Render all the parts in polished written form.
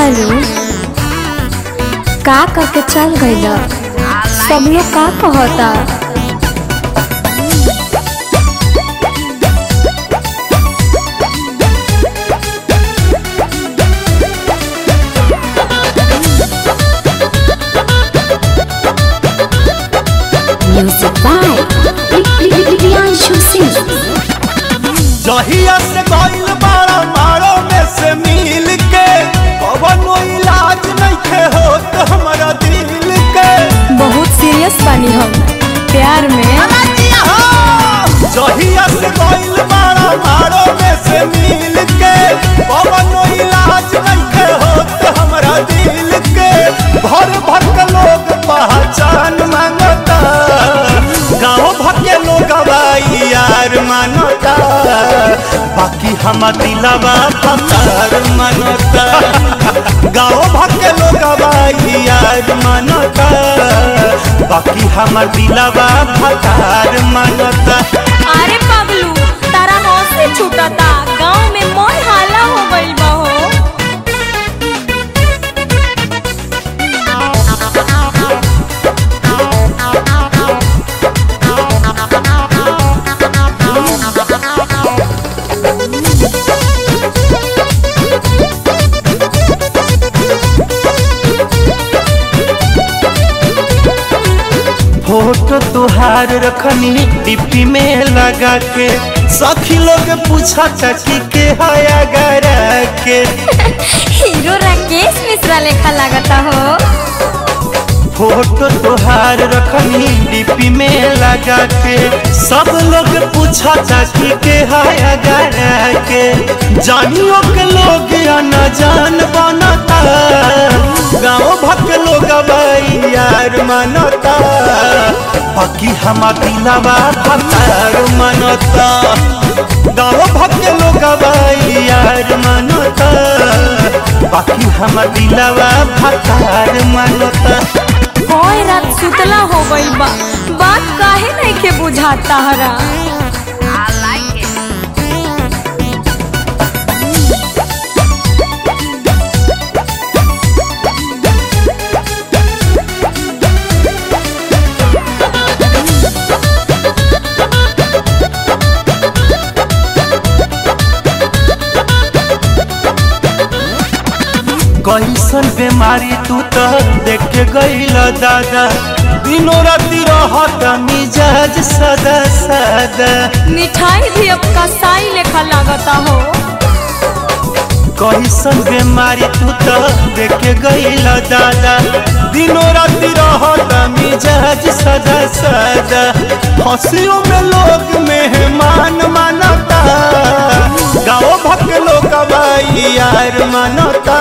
Hello, का करके चल गइल? सब लोग का कहता? Music by Priyanshu Singh. जहिया से गइल बाड़ा मारो में से मिल के कवनो इलाज नहीं होत हमारा दिल के। बहुत सीरियस बानी हम प्यार में। जहिया से गइल बाड़ा मारो में से मिल के कवनो इलाज नहीं होत हमारा दिल के। भर भर के लोग पहचान मांगता, गाँव भर के लोग यार मानता, बाकी हम दिलवा फतार मानता। गाँव भर के लोग यार मानता, बाकी हम दिलवा फतार मानता। अरे पगलू, तारा नौ से छूटता, गाँव में मोर हाला हो गइल बा हो। फोटो तुहार रखनी डिप्पी में लगा के, सखी लोग पूछा चाची के हया गरा के। हीरो राकेश मिश्रा लेखा लगता हो। फोटो तुहार रखनी डिप्पी में लगा के, सब लोग पूछा चाची के हया गरा के। जानियो के लोग न जान बनता, गाँव भक लोग यार मानता, बाकी हम दिलवा फतार मानता। गाँव भक लोग यार मानता, बाकी हम दिलवा फतार मानता। कोई रात सुतला हो गइल बा, बात काहे नहीं के बुझाता हरा। कैसन बीमारी तू तो देख गइल दादा, दिनों राती रहत मिजाज सदा सदा। मिठाई भी अब कसाई लेखा लगता हो। कैसन बीमारी तू तो देख गइल दादा, दिनों राती रहत मिजाज सदा सदा। हंसियों में लोग मेहमान मानता, गाँव भक लोग यार मानता,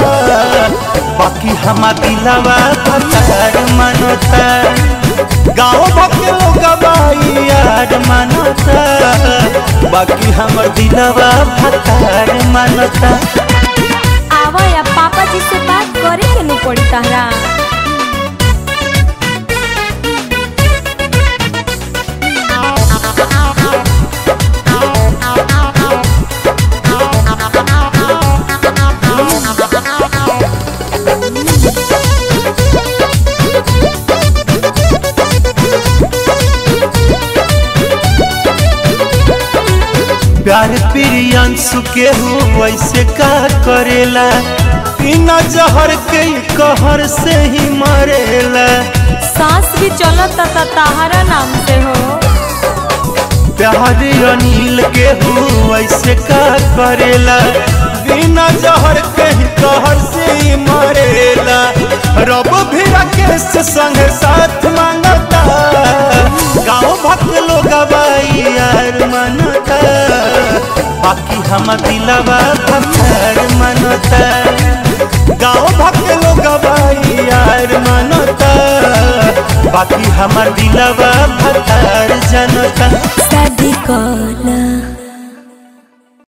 बाकी हम दिलवा फतार मानता। गाँव भक लोग यार मानता, बाकी हम दिलवा फतार मानता। आवा या पापा जी से बात करे के न पड़ी तारा। प्यार प्रियांशु के हो वैसे का करेला, बिना जहर के कहर से ही मरेला। सांस भी चलता ताहरा नाम से हो। प्यार अनिल के हो वैसे का करेला, बिना जहर के कहर से ही मरेला। रब भी राकेश संग साथ मांगता, गाँव भक लोग यार मानता, बाकी हम दिलवा फतार मानता। गाँव भक लोग यार मानता, बाकी हम दिलवा फतार जानता।